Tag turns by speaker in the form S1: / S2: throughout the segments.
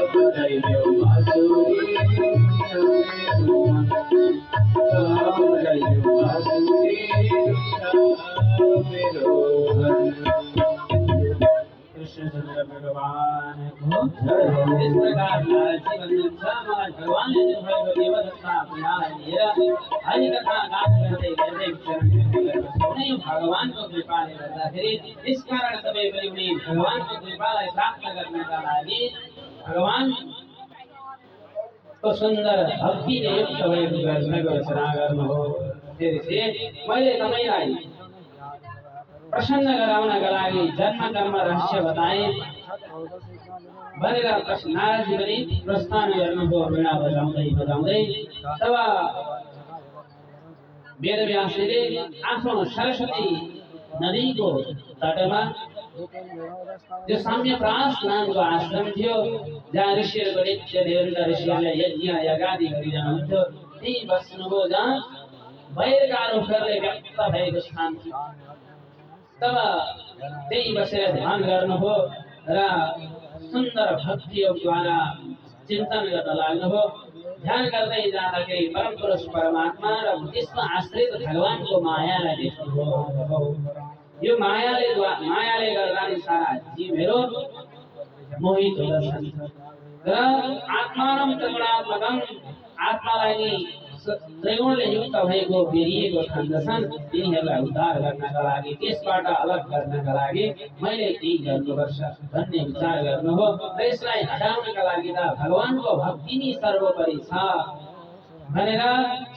S1: गयो बाँसुरी गयो बाँसुरी मेरो कृष्ण चंद्र भगवान को जय। इस प्रकार जीवन समाज भगवान ने जो है देवदत्ता अपना लिया हरि कथा गान करते करते नहीं भगवान को कृपा ले रहता है। इस कारण तबे बलि भगवान को कृपा प्राप्त करने का लागि भगवान तो सुंदर भक्ति ने युक्त भए रचना गर्नु हो। त्यसैले मैले तपाईलाई प्रसन्न गराउनका लागि जन्म कर्म रहस्य बताए भनेर नारदजी पनि प्रस्थान गर्नुभयो वीणा बजाउँदै बजाउँदै। तब वेदव्यासले आफ्नो सरस्वती नदीको तटमा जो साम्यप्रास नामको आश्रम थियो जहाँ ऋषिहरूको नित्य निरन्तर ऋषिहरूले यज्ञ यागादि गरिरहनुहुन्थ्यो त्यही बस्नुभयो जहाँ वैरका रुखहरूले व्यक्त भएको स्थान थियो। तब त्यही बसेर ध्यान गर्नुभयो र सुन्दर भक्ति योगद्वारा चिन्तन गर्न लाग्नुभयो। ध्यान गर्दै जाँदाखेरि परम पुरुष परमात्मा र त्यसमा आश्रित भगवानको मायालाई देख्नुभयो। यो मायाले गर्दा नि सारा जीवहरू मोहित हुँदछन् र आत्मानम त्रिगुणात्मकम आत्मालाई त्रिगुणले युक्त भएको बेरिएको ठान्दछन्। तिनीहरूलाई उद्धार गर्नका लागि त्यसबाट अलग गर्नका लागि मैले केही गर्नुपर्छ भन्ने विचार गर्नु हो र यसलाई हटाउनका लागि त भगवानको भक्ति नै सर्वोपरि छ भनेर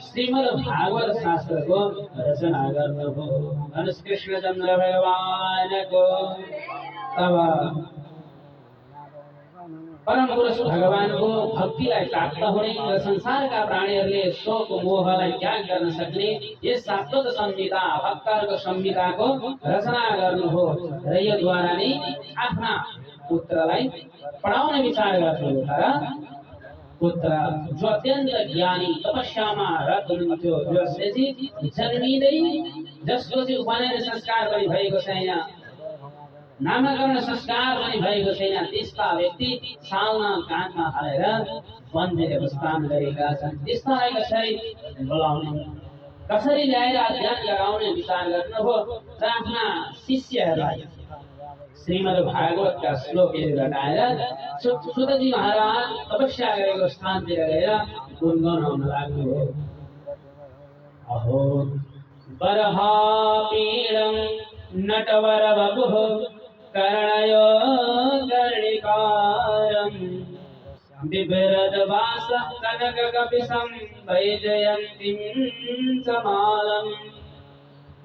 S1: श्रीमद् भागवत शास्त्रको रचना गर्नुभयो। धनुष कृष्ण चन्द्र भगवानको तब परम पुरुष भगवानको भक्तिलाई प्राप्त हुने र संसारका प्राणीहरूले शोक मोहलाई त्याग गर्न सक्ने यस शाश्वत संहिता भक्तहरूको संहिताको रचना गर्नुभयो र यो द्वारा नै आफ्ना पुत्रलाई पढाउने विचार गर्नुभयो। तर पुत्र जो अत्यन्त ज्ञानी तपस्यामा रत हुनुहुन्थ्यो जसले जन्मिँदै जसको चाहिँ उपनयन संस्कार पनि भएको छैन नामकरण संस्कार पनि भएको छैन त्यस्ता व्यक्ति सालमा कानमा हालेर वनतिर प्रस्थान गरेका छन्। त्यस्तालाई कसरी बोलाउने कसरी ल्याएर अध्ययन गराउने विचार गर्नुभयो र आफ्ना शिष्यहरूलाई श्रीमद् भागवतका श्लोकहरू रटाएर सुतजी महाराज तपस्या गरेको स्थानतिर गएर गुनगुनाउन लाग्नुभयो। अहो बरहा पीडं नटवर वपुः कर्णयो कर्णिकारं बिभ्रद्वास कनककपिशं वैजयन्तीं च मालं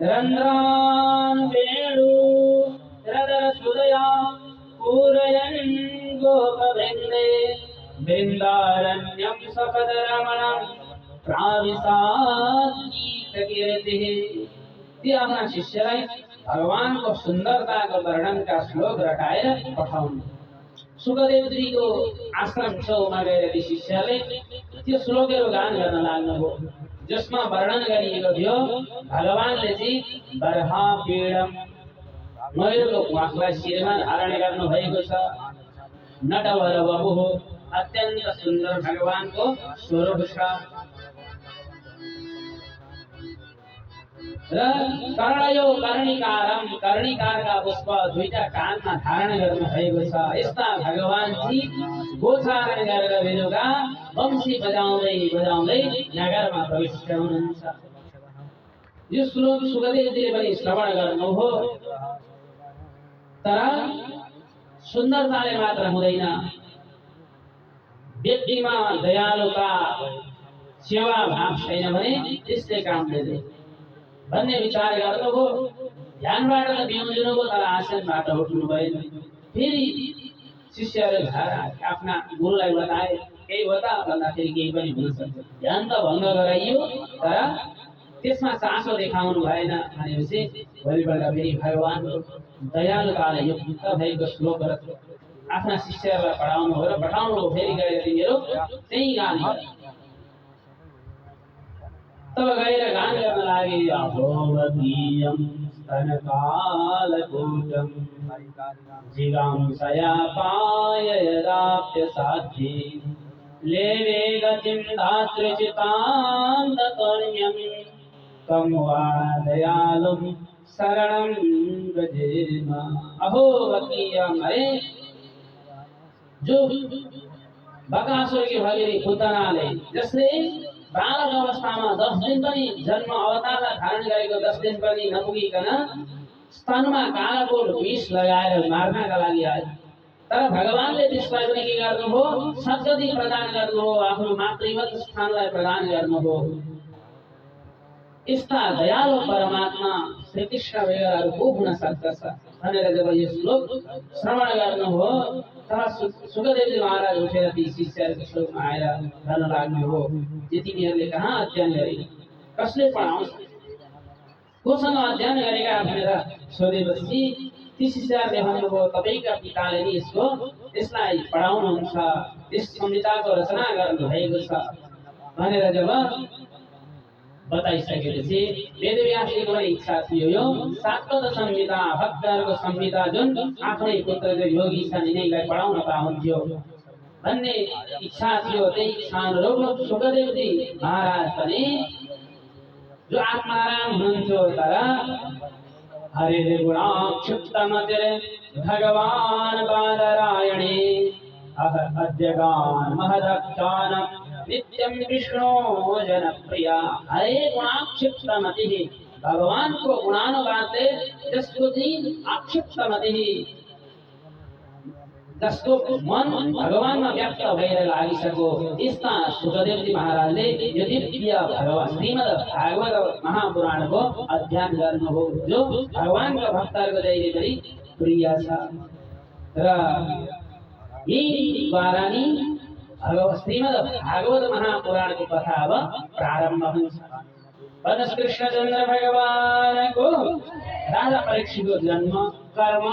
S1: रन्ध्रान् वेणु हृदयसुदया पूरयन् गोपवृन्दे वृन्दारण्यं सपदरमणं प्राविशात् गीतकीर्तिः। ती आफ्ना शिष्यलाई भगवानको सुन्दरताको वर्णनका श्लोक रटाएर पठाउनु। सुखदेवजीको आश्रम छेउमा गएर ती शिष्यले त्यो श्लोकहरू गान गर्न लाग्नुभयो जसमा वर्णन गरिएको थियो भगवानले चाहिँ बरहा पीडम मयूरको प्वाखलाई शिरमा धारण गर्नु भएको छ। नटवर वपुः अत्यन्त सुन्दर भगवानको स्वरूप छ र कर्णयो कर्णिकारम कर्णिकारका पुष्प दुईटा कानमा धारण गर्नु भएको छ। यस्ता भगवान जी गोचारण गरेर बेलुका वंशी बजाउँदै बजाउँदै नगरमा प्रविष्ट हुनुहुन्छ। यो श्लोक सुखदेवजीले पनि श्रवण गर्नुभयो। तर सुन्दरताले मात्र हुँदैन व्यक्तिमा दयालुता सेवा भाव छैन भने त्यसले काम दिँदैन भन्ने विचार गर्नुभयो। ध्यानबाट त बिउजिनुभयो तर आसनबाट उठ्नु भएन। फेरि शिष्यहरू घर आफ्ना गुरुलाई बताए केही हो त भन्दाखेरि केही पनि हुन सक्छ। ध्यान त भङ्ग गराइयो तर त्यसमा चासो देखाउनु भएन भनेपछि भोलिपल्ट फेरि भगवानको दयालुताले युक्त भएको श्लोक आफ्ना शिष्यहरूलाई पढाउनु हो र पठाउनु हो। फेरि गएर तिनीहरू त्यही गान तब गएर गान गर्न लागे। अभोवतीयं धनकालकूटम् जिगांसया पाय यदाप्य साध्ये लेवे गतिं धातृचितान्ततोऽन्यं कं वा दयालुं शरणं व्रजेम। अहो वकीयम, अरे जो बकासुर की भगिनी पुतनाले जसले बालक अवस्थामा 10 दिन पनि जन्म अवतारलाई धारण गरेको 10 दिन पनि नपुगिकन स्तनमा कालाकोट विष लगाएर मार्नका लागि आए। तर भगवानले त्यसलाई पनि के गर्नुभयो? सद्गति प्रदान गर्नुभयो, आफ्नो मातृवत स्थानलाई प्रदान गर्नुभयो। यस्ता दयालु परमात्मा श्री कृष्ण वगैरहहरू को हुन सक्दछ भनेर जब यो श्लोक श्रवण गर्नुभयो, तब सुखदेवजी महाराज उठेर ती शिष्यहरूको श्लोकमा आएर भन्न लाग्नुभयो, जे तिमीहरूले कहाँ अध्ययन गरे, कसले पढाउँछ, कोसँग अध्ययन गरेका भनेर सोधेपछि ती शिष्यहरूले भन्नुभयो, तपाईँका पिताले नि यसलाई पढाउनुहुन्छ, यस संहिताको रचना गर्नुभएको छ भनेर जब बताइसकेपछि वेदव्यासजीको पनि इच्छा थियो यो सातवट संहिता भक्तहरूको संहिता जुन आफ्नै पुत्र जो योगी छ यिनीलाई पढाउन पाउँथ्यो भन्ने इच्छा थियो। त्यही इच्छा अनुरूप सुखदेवजी महाराज पनि जो आत्माराम हुनुहुन्थ्यो, तर हरे गुणाक्षिप्तमतिरे भगवान बादरायणे अद्यगान महदख्यानम् नित्यं विष्णु जनप्रिया। हरे गुणाक्षिप्तमतिः, भगवान को गुणानुगाते जसको दिन आक्षिप्तमतिः, जसको मन भगवान में व्यक्त भएर लागिसक्यो, यस्ता सुखदेवजी महाराजले यो दिव्य भगवान श्रीमद् भागवत महापुराण को अध्ययन गर्नुभयो, जो भगवान का भक्तहरूको जहिले पनि प्रिय छ। र यही द्वारा नि श्रीमद् भागवत महापुराण को कथा अब प्रारंभ हुन्छ। वनस कृष्णचंद्र भगवान को राजा परीक्षित को जन्म, कर्म,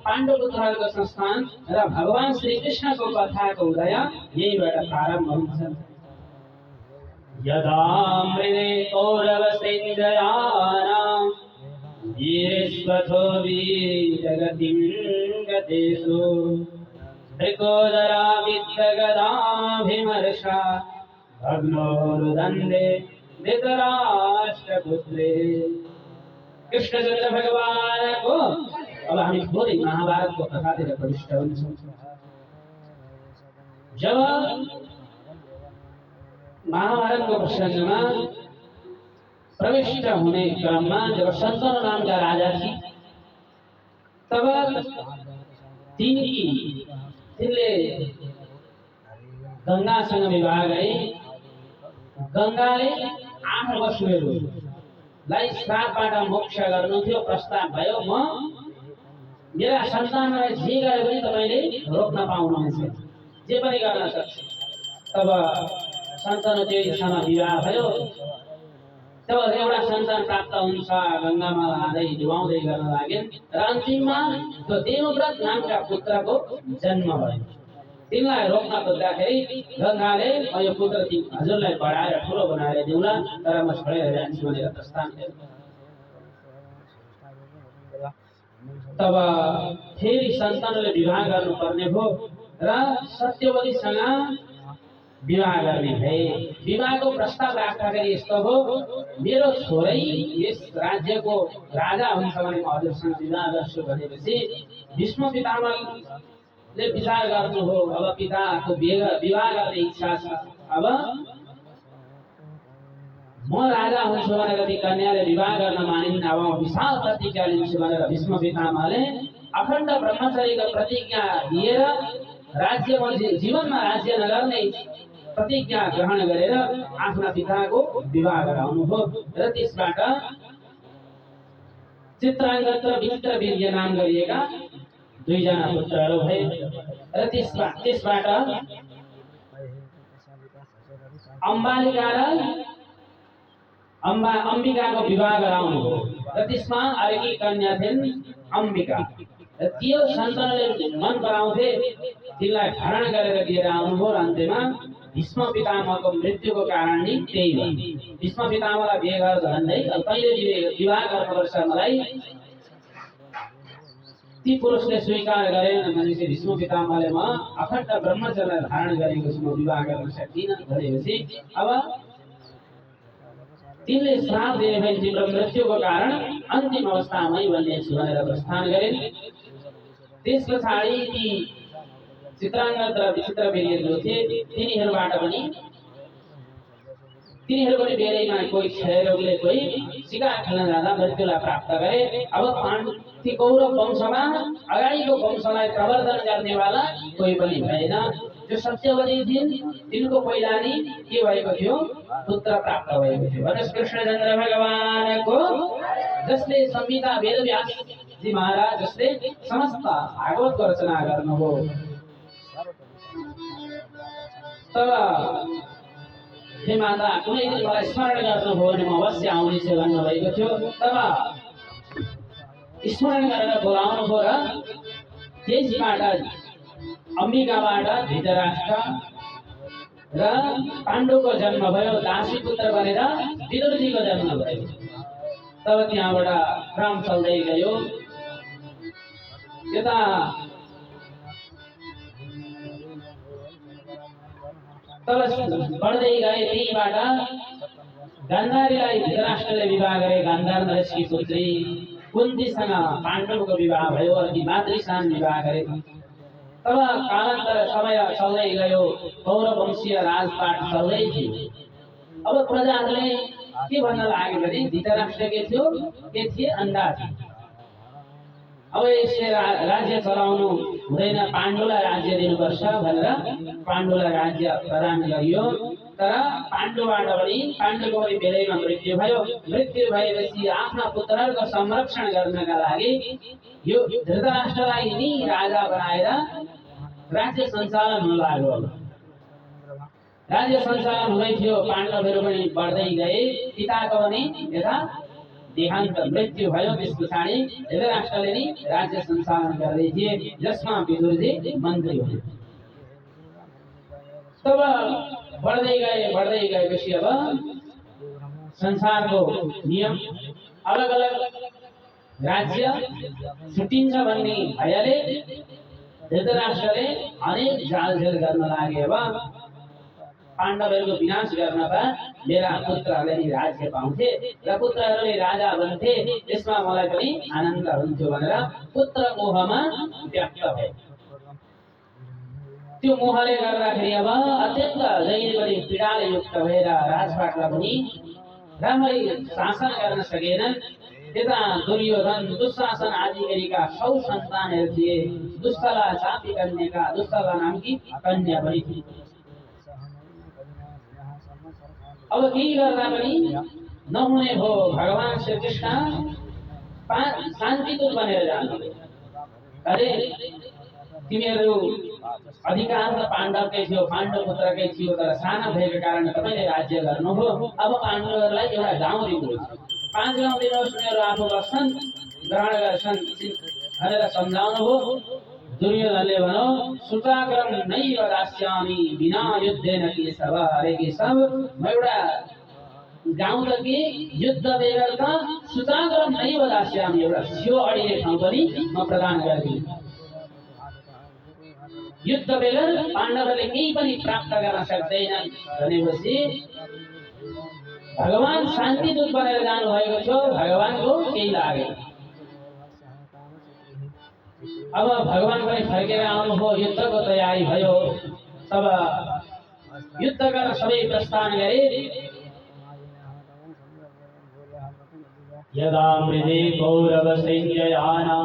S1: पाण्डवपुत्रहरूको संस्थान र भगवान श्री कृष्ण को कथा को उदय यहीबाट प्रारम्भ हुन्छ। यदा मृदे कौरव सैन्ययानां वीरेष्वथो वीरगतिं गतेषु त्रिकोदरा विद्यगदाभिमर्षा भग्नोरुदण्डे धृतराष्ट्रपुत्रे। कृष्णचंद्र भगवान को अब हामी थोरै महाभारत को कथातिर प्रविष्ट हुन्छौँ। जब महाभारत को प्रसंगमा प्रविष्ट हुने क्रममा जब शन्तनु नामका राजा थिए, तब तिनले गंगासँग विवाह गरे। गंगाले 8 वसुहरूलाई श्रापबाट मोक्ष गर्नु थियो। प्रस्ताव भयो, म मेरा सन्तानलाई जे गरे पनि तपाईले रोक्न पाउनुहुन्छ, जे पनि गर्न सक्छ। तब सन्तनु त्यो इच्छामा विवाह भयो। तब एउटा सन्तान प्राप्त हुन्छ, गंगामा लाँदै डुबाउँदै गर्न लागे र अन्तिममा त्यो देवव्रत नामका पुत्रको जन्म भयो। तिनलाई रोक्न खोज्दाखेरि गंगाले यो पुत्र हजुरलाई बढाएर ठुलो बनाएर दिउँला, तर म छोडेर जान्छु भनेर प्रस्ताव गर्यो। तब फेरि सन्तानले विवाह गर्नुपर्ने भयो र सत्यवतीसँग विवाह गर्ने भए। विवाहको प्रस्ताव राख्दाखेरि यस्तो हो, मेरो छोरै यस राज्यको राजा हुन्छ भने म हजुरसँग विवाह गर्छु भनेपछि भीष्म पितामहले विचार गर्नु हो। अब पिताको विवाह गर्ने इच्छा छ, अब म राजा हुन्छु भनेर ती कन्याले विवाह गर्न मानिन्, अब म विशाल प्रतिज्ञा लिन्छु भनेर भीष्म पितामहले अखण्ड ब्रह्मचर्यको प्रतिज्ञा दिएर राज्यमा जीवनमा राज्य नगर्ने प्रतिज्ञा ग्रहण गरेर आफ्ना पिताको विवाह गराउनु हो। र त्यसबाट चित्रांगद र मित्रवीर्य नाम गरिएका 2 जना पुत्रहरू भए। र त्यसबाट अम्बालिका र अम्बिकाको विवाह गराउनु हो। र त्यसमा अर्की कन्या थिइन् अम्बिका। र त्यो सन्तानले मन पराउँथे, तिनलाई धारण गरेर लिएर आउनुभयो र अन्त्यमा भीष्म पितामहको मृत्युको कारण नि त्यही हो। भीष्म पितामहलाई बिहे गरेर भन्दै कहिले विवाह गर्नुपर्छ मलाई, ती पुरुषले स्वीकार गरेन भनेपछि भीष्म पितामहले म अखण्ड ब्रह्मचर्य धारण गरेको छु, म विवाह गर्न सक्दिनँ भनेपछि अब तिनले श्राप दिए भने तिम्रो मृत्युको कारण अन्तिम अवस्थामै बन्नेछु भनेर प्रस्थान गरे। त्यस पछाडि ती चित्राङ्गद र विचित्र वीर्य जो थिए तिनीहरूबाट पनि बेलैमा कोही क्षयरोगले कोही शिकार खेल्न जाँदा मृत्युलाई प्राप्त गरे। अब ती कौरव वंशमा अगाडिको वंशलाई प्रवर्धन गर्नेवाला कोही पनि भएन। जो सत्यवती थिइन् तिनको पहिला नै के भएको थियो, पुत्र प्राप्त भएको थियो। भनेपछि कृष्णचन्द्र भगवानको जसले संहिता वेदव्यास जी महाराज जसले समस्त भागवतको रचना गर्नुभयो, तब हे माता कुनै दिन मलाई स्मरण गर्नुभयो भने म अवश्य आउनेछु भन्नुभएको थियो। तब स्मरण गरेर बोलाउनु भयो र त्यसबाट अम्बिकाबाट धृतराष्ट्र र पाण्डुको जन्म भयो। दासी पुत्र बनेर विदुरजीको जन्म भयो। तब त्यहाँबाट क्रम चल्दै गयो। यता तब बढ्दै गए। त्यहीबाट गान्धारीलाई धृतराष्ट्रले विवाह गरे। गान्धार नरेशकी पुत्री कुन्तीसँग पाण्डवको विवाह भयो। अनि मातृसान विवाह गरे। तब कालान्तर समय चल्दै गयो। कौरव वंशीय राजपाट चल्दै थियो। अब प्रजाहरूले के भन्न लाग्यो भने धृतराष्ट्र के थियो, के थिए, अन्धा थिए। अब यसले राज्य चलाउनु हुँदैन, पाण्डुलाई राज्य दिनुपर्छ भनेर पाण्डुलाई राज्य प्रदान गरियो। तर पाण्डुबाट पनि पाण्डुको पनि बेलैमा मृत्यु भयो। मृत्यु भएपछि आफ्ना पुत्रहरूको संरक्षण गर्नका लागि यो धृतराष्ट्रलाई नि राजा बनाएर राज्य सञ्चालन हुन लाग्यो। राज्य सञ्चालन हुँदै थियो। पाण्डवहरू पनि बढ्दै गए। पिताको पनि यता देहान्त मृत्यु भयो। त्यस पछाडि धृतराष्ट्रले नि राज्य सञ्चालन गर्दै थिए, जसमा विदुरजी मन्त्री हुन्। तब बढ्दै गएपछि अब संसारको नियम अलग अलग राज्य छुट्टिन्छ भन्ने भयले धृतराष्ट्रले अनेक जालझेल गर्न लागे। अब पाण्डवहरूको विनाश गर्न त मेरा पुत्रहरूले नि राज्य पाउँथे र पुत्रहरूले राजा बन्थे, त्यसमा मलाई पनि आनन्द हुन्थ्यो भनेर पुत्र मोहमा व्यक्त भए। त्यो मोहले गर्दाखेरि अब अत्यन्त जहिले पनि पीडाले युक्त भएर राजपाटलाई पनि राम्ररी शासन गर्न सकेनन्। यता दुर्योधन दुशासन आदि गरीका 100 सन्तानहरू थिए। दुष्टला चापी कन्याका दुष्टला नामकी कन्या पनि थिए। अब केही गर्दा पनि नहुने हो। भगवान श्री कृष्ण शान्तिदूत बनेर जानुभयो। अरे तिमीहरू अधिकांश पाण्डवकै थियो, पाण्डव पुत्रकै थियो, तर साना भएको कारण तपाईँले राज्य गर्नुभयो। अब पाण्डवहरूलाई एउटा गाउँ दिनुहोस्, 5 गाउँ दिनुहोस्, उनीहरू आफू बस्छन्, ग्रहण गर्छन् भनेर सम्झाउनुभयो। दुर्योधनले भन्यो सुताग्रम नैव दास्यामि बिना युद्धेन केशव। अरे केशव, म एउटा गाउँ त के युद्ध बेगर त सुताग्रम नैव दास्यामि, एउटा सियो अडिने ठाउँ पनि म प्रदान गर्दिनँ। युद्ध बेगर पाण्डवहरूले केही पनि प्राप्त गर्न सक्दैनन् भनेपछि भगवान शान्तिदूत बनेर जानु भएको थियो। भगवानको केही लागेन। अब भगवान पनि फर्केर आउनुभयो। युद्धको तयारी भयो। तब युद्ध गर्न सबै प्रस्थान गरे। यदा मृदे कौरव सैन्ययाना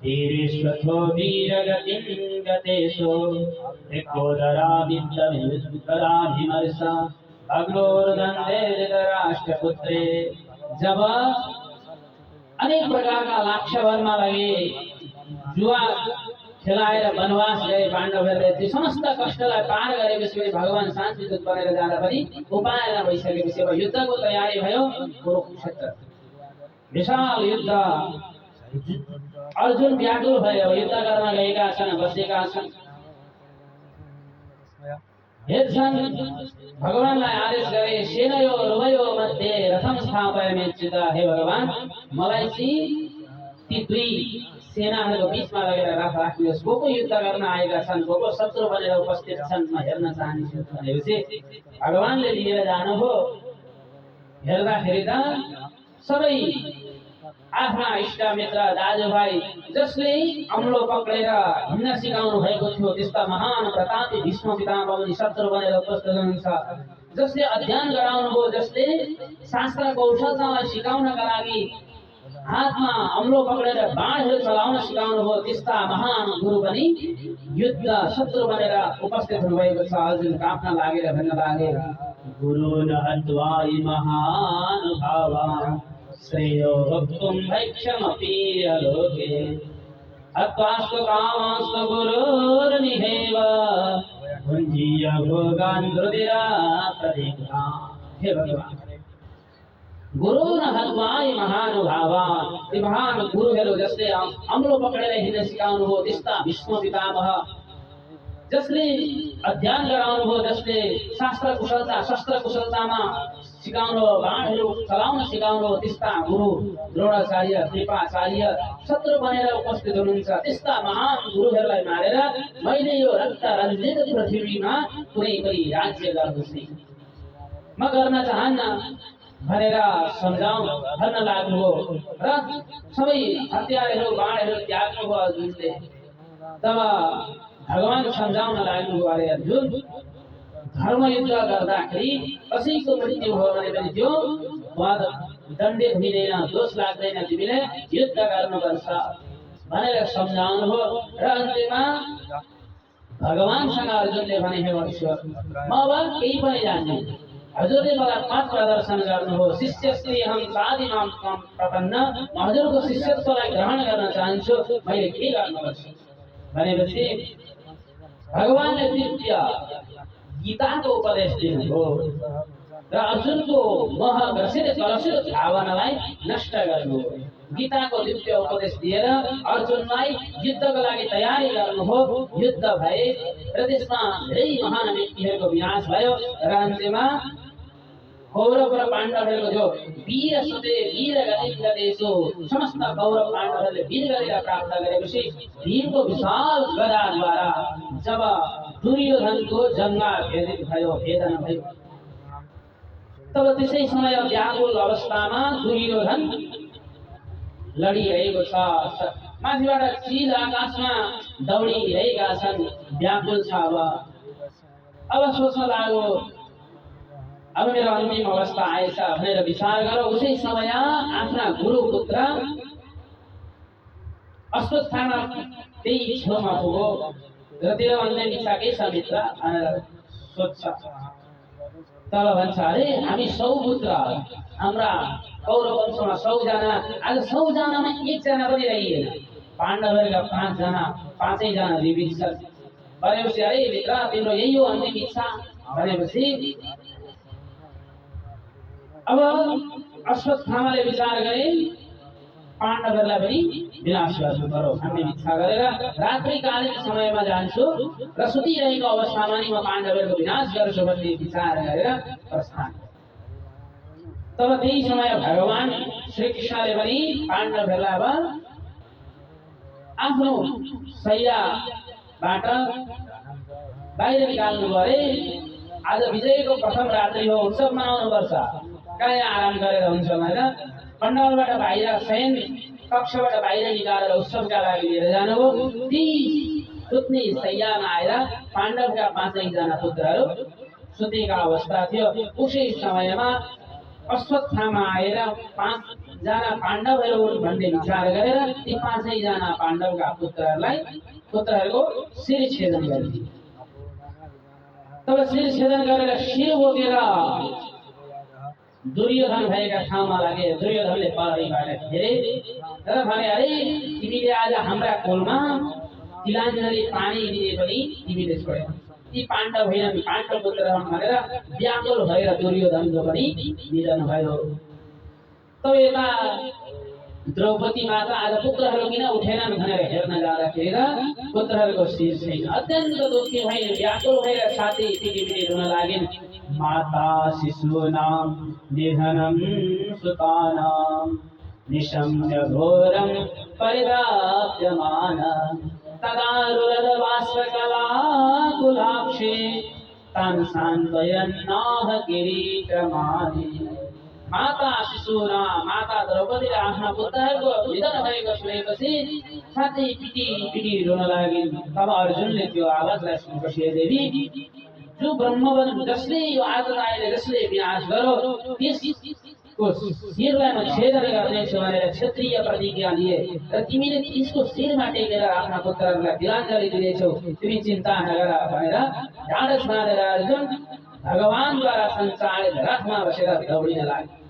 S1: धीरेश्वथो वीरगतिं गतेषु त्रिकोदरादित्यविमर्श अग्नोर्दन्ते धृतराष्ट्रपुत्रे। जब अनेक प्रकारका लाक्षवनमा लगे, जुवा खेलाएर वनवास गए पाण्डवहरूले, त्यो समस्त कष्टलाई पार गरेपछि भगवान शान्तिदूत बनेर जाँदा पनि उपाय नभइसकेपछि अब युद्धको तयारी भयो। कुरुक्षेत्र विशाल युद्ध। अर्जुन व्याकुल भयो। युद्ध गर्न गएका छन्, बसेका छन्। हेर्छन् भगवानलाई आदेश गरे सेनयो रुवयो मध्ये रथम स्थापयामेच्युत। हे भगवान मलाई चाहिँ ती दुई सेनाहरूको बीचमा लगेर राख्नुहोस्। को को युद्ध गर्न आएका छन्, को को शत्रु बनेर उपस्थित छन्, म हेर्न चाहन्छु भनेपछि भगवानले लिएर जानुभयो। हेर्दाखेरि त सबै आफ्ना इष्टमित्र दाजुभाइ जसले अम्लो पक्रेर हिँड्न सिकाउनु भएको थियो त्यस्ता महान प्रतापी भीष्म पितामह पनि शत्रु बनेर उपस्थित हुनुहुन्छ। जसले अध्ययन गराउनु भयो, जसले शास्त्र कौशलतालाई सिकाउनका लागि हातमा अम्लो पक्रेर बाणहरू चलाउन सिकाउनु भयो त्यस्ता महान गुरु पनि युद्ध शत्रु बनेर उपस्थित हुनुभएको छ। अर्जुन काप्न लागेर भन्न लागे गुरु न हत्वाई महानुभावा श्रेयो भक्तुं भैक्षमपि लोके हत्वास्तु कामास्तु गुरुर्निहेव भुञ्जीय भोगान् धृतिरा प्रदीप्ता। हे भगवान गुरु न हत्वाई महानुभावा, ती महान गुरुहरू जसले अम्लो पक्रेर हिँड्न सिकाउनु भयो त्यस्ता भीष्म पितामह, जसले अध्ययन गराउनु भयो, जसले शास्त्र कुशलता शस्त्र कुशलतामा सिकाउनु भयो, बाणहरू चलाउन सिकाउनु भयो त्यस्ता गुरु द्रोणाचार्य कृपाचार्य शत्रु बनेर उपस्थित हुनुहुन्छ। त्यस्ता महान गुरुहरूलाई मारेर मैले यो रक्त रञ्जित पृथ्वीमा कुनै पनि राज्य गर्दछु म गर्न चाहन्न भनेर सम्झाउन भन्न लाग्नुभयो र सबै हतियारहरू बाणहरू त्याग्नुभयो अर्जुनले। तब भगवान सम्झाउन लाग्नुभयो अरे अर्जुन धर्मयुद्ध गर्दाखेरि कसैको मृत्यु भयो भने पनि त्यो दण्डित हुँदैन, दोष लाग्दैन, तिमीले युद्ध गर्नुपर्छ भनेर सम्झाउनुभयो। र अन्त्यमा भगवानसँग अर्जुनले भने हे ईश्वर म अब केही पनि जान्दिनँ, हजुरले मलाई पथ प्रदर्शन गर्नुभयो, शिष्यश्री हम साधिमाम प्रपन्न, म हजुरको शिष्यत्वलाई ग्रहण गर्न चाहन्छु, मैले के गर्नुपर्छ भनेपछि भगवानले दिव्य गीताको उपदेश दिनुभयो र अर्जुनको मोह ग्रसित कलुषित भावनालाई नष्ट गर्नुभयो। गीताको दिव्य उपदेश दिएर अर्जुनलाई युद्धको लागि तयारी गर्नुभयो। युद्ध भए र त्यसमा धेरै महान व्यक्तिहरूको विनाश भयो र अन्त्यमा कौरव र पाण्डवहरूको जो वीर सुते वीर गति गतेसु समस्त कौरव पाण्डवहरूले वीर गतिलाई प्राप्त गरेपछि भीमको विशाल गदाद्वारा जब दुर्योधनको जङ्गा भेदित भयो, भेदन भयो, तब त्यसै समय व्याकुल अवस्थामा दुर्योधन लडिरहेको छ। माथिबाट चिल आकाशमा दौडिरहेका छन्, व्याकुल छ। अब सोच्न लाग्यो अब मेरो अन्तिम अवस्था आएछ भनेर विचार गरौँ। उसै समय आफ्ना गुरु पुत्र अश्वत्थामा त्यही छेउमा पुग्यो र तेरो अन्तिम इच्छा के छ मित्र भनेर सोध्छ। तब भन्छ अरे हामी 100 पुत्र, हाम्रा कौरव वंशमा 100 जना, आज 100 जनामा 1 जना पनि रहिएन, पाण्डवहरूका 5 जना 5 जना जीवित छन् भनेपछि अरे मित्र तिम्रो यही हो अन्तिम इच्छा भनेपछि अब अश्वत्थामाले विचार गरे पाण्डवहरूलाई पनि विनाश गर्नु पर्यो भन्ने इच्छा गरेर रात्रिकालीन समयमा जान्छु र सुतिरहेको अवस्थामा नि म पाण्डवहरूको विनाश गर्छु भन्ने विचार गरेर प्रस्थान। तब त्यही समय भगवान श्रीकृष्णले पनि पाण्डवहरूलाई अब आफ्नो शैयाबाट बाहिर निकाल्नु गरे। आज विजयको प्रथम रात्रि हो, उत्सव मनाउनुपर्छ, कहाँ आराम गरेर हुन्छ भनेर पण्डालबाट बाहिर शयन कक्षबाट बाहिर निकालेर उत्सवका लागि लिएर जानुभयो। ती सुत्ने शैयामा आएर पाण्डवका 5 जना पुत्रहरू सुतेका अवस्था थियो। उसै समयमा अश्वत्थामा आएर 5 जना पाण्डवहरू भन्ने विचार गरेर ती 5 जना पाण्डवका पुत्रहरूको शिर छेदन गरिदिए। तब शिर छेदन गरेर शिर बोकेर दुर्योधन भएका ठाउँमा लागे। दुर्योधनले परैबाट हेरे र भने अरे तिमीले आज हाम्रा कोलमा तिलाञ्जली पानी दिने पनि तिमीले छोड्यौ, ती पाण्डव होइन पाण्डव पुत्र हुन् भनेर व्याकुल भएर दुर्योधनको पनि निधन भयो। तब यता द्रौपदी माता आज पुत्रहरू किन उठेनन् भनेर हेर्न जाँदाखेरि र पुत्रहरूको शिर छैन। अत्यन्त दुःखी भई व्याकुल भएर छाती पिटी रुन लागिन्। माता शिशूनां निधनं सुतानां निशम्य घोरं परिदाप्यमान तदा रुरदबाष्पकलाकुलाक्षे तान् सान्त्वयन्नाह किरीटमाने। माता शिशुना माता द्रौपदीले आफ्ना पुत्रहरूको निधन भएको सुनेपछि छाती पिटी रुन लागिन्। तब अर्जुनले त्यो आवाजलाई सुनेपछि देवी जो ब्रह्मवन जसले यो आतताईले जसले विनाश गरो त्यसको शिरलाई म छेदन गर्नेछु भनेर क्षत्रिय प्रतिज्ञा लिए र तिमीले त्यसको शिरमा टेकेर आफ्ना पुत्रहरूलाई तिलाञ्जली दिनेछौ, तिमी चिन्ता नगर भनेर ढाडस बाँधेर अर्जुन भगवानद्वारा सञ्चालित रथमा बसेर दौडिन लागे।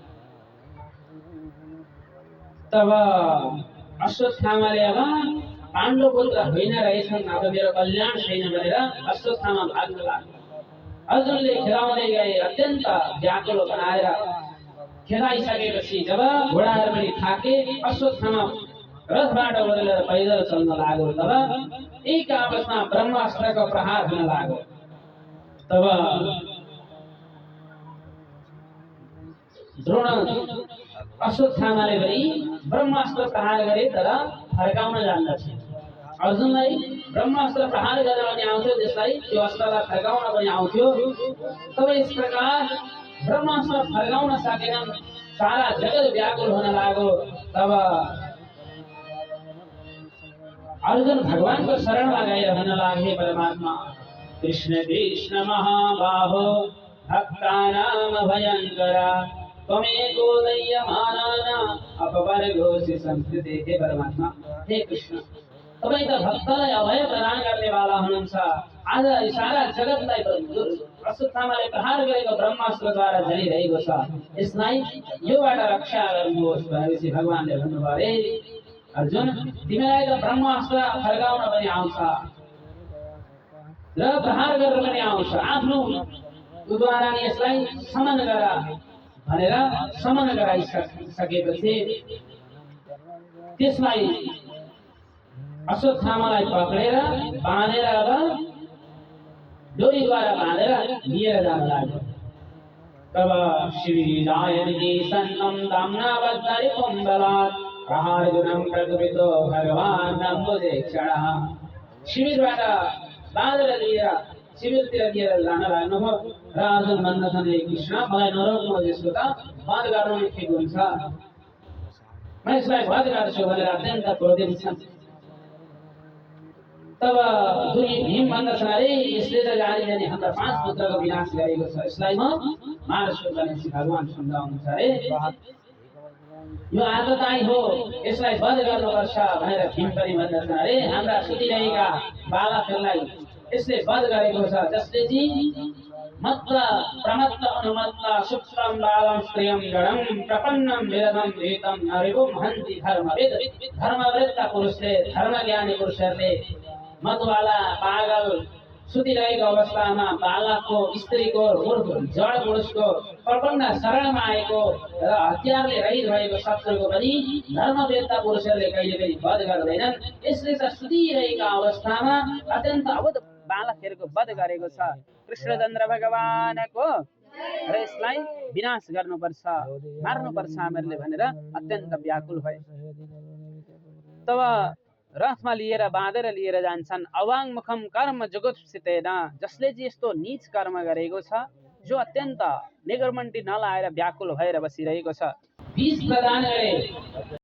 S1: तब अश्वत्थामाले अब पाण्डव पुत्र होइन रहेछन्, अब मेरो कल्याण छैन भनेर अश्वत्थामा भाग्न लाग्यो। अर्जुनले खेलाउँदै गए, अत्यन्त व्याकुल बनाएर खेलाइसकेपछि जब घोडाहरू पनि थाके अश्वत्थामा रथबाट बदलेर पैदल चल्न लाग्यो। तब एक आपसमा ब्रह्मास्त्रको प्रहार हुन लाग्यो। तब द्रोण अश्वत्थामाले पनि ब्रह्मास्त्र प्रहार गरे तर फर्काउन जान्दथे। अर्जुनलाई ब्रह्मास्त्र प्रहार गरेर पनि आउँथ्यो, त्यसलाई त्यो अस्त्रलाई फर्काउन पनि आउँथ्यो। तब यस प्रकार ब्रह्मास्त्र फर्काउन सकेनन्, सारा जगत व्याकुल हुन लाग्यो। तब अर्जुन भगवानको शरणमा गएर भन्न लागे, परमात्मा कृष्ण कृष्ण महाबाहो भक्तानां भयङ्करा त्वमेको दय्यमानानां अपवर्गोऽसि संस्कृते। हे परमात्मा, हे कृष्ण, तपाईं त भक्तलाई अभय प्रदान गर्नेवाला हुनुहुन्छ। आज सारा जगतलाई अश्वत्थामाले प्रहार गरेको ब्रह्मास्त्रद्वारा जलिरहेको छ, यसलाई योबाट रक्षा गर्नुहोस् भनेपछि भगवानले भन्नुभयो, अरे अर्जुन, तिमीलाई त ब्रह्मास्त्र फर्काउन पनि आउँछ र प्रहार गर्न पनि आउँछ, आफ्नो द्वारा यसलाई समन गर भनेर समन गराइसकेपछि त्यसलाई अश्वत्थामालाई पक्रेर बाँधेर अब डोरीद्वारा बाँधेर लिएर जान लाग्यो। तब शिविलायनिकी सन्नं दाम्नावद्दरिपुं बलात् प्रहारगुणं प्रकृतो भगवान् नम्बुजे क्षणः। शिविरबाट बाँधेर लिएर शिविरतिर लिएर जान लाग्नुभयो र अर्जुन भन्दछन्, हे कृष्ण, मलाई नरोक्नु, यसको त वध गर्नु नै ठिक हुन्छ, म यसलाई वध गर्छु भनेर अत्यन्त क्रोधित छन्। तब भीम भन्दछन्, अरे यसले त जानी हाम्रा 5 पुत्रको विनाश गरेको छ, यसलाई म मार्छु भनेपछि भगवान सम्झाउनुहुन्छ, अरे यो आतताई हो, यसलाई वध गर्नुपर्छ भनेर भीम पनि भन्दछन्, अरे हाम्रा सुतिरहेका बालकहरूलाई यसले वध गरेको छ, जसले मत्त प्रमत्त अनुमत्त शुक्लं बालं स्त्रियं गणं प्रपन्नं वेदं वेदं नरिवुं हन्ति धर्मवेद। धर्मवृत्त पुरुषले, धर्मज्ञानी पुरुषहरूले मतवाला पागल सुतिरहेको अवस्थामा बालकको, स्त्रीको, मूर्ख जड पुरुषको, प्रपन्न शरणमा आएको र हतियारले रहित भएको शत्रुको पनि धर्मवेत्ता पुरुषहरूले कहिले पनि वध गर्दैनन्। यसले त सुतिरहेका अवस्थामा अत्यन्त अबुध बालकहरूको वध गरेको छ कृष्णचन्द्र भगवानको, र यसलाई विनाश गर्नुपर्छ, मार्नुपर्छ हामीहरूले भनेर अत्यन्त व्याकुल भए। तब रथमा लिएर बाँधेर लिएर जान्छन्। अवाङ्मुखम कर्म जुगुप्सितेन, जसले चाहिँ यस्तो नीच कर्म गरेको छ, जो अत्यन्त निगरमण्टी नलाएर व्याकुल भएर बसिरहेको छ। 20 प्रदान गरे।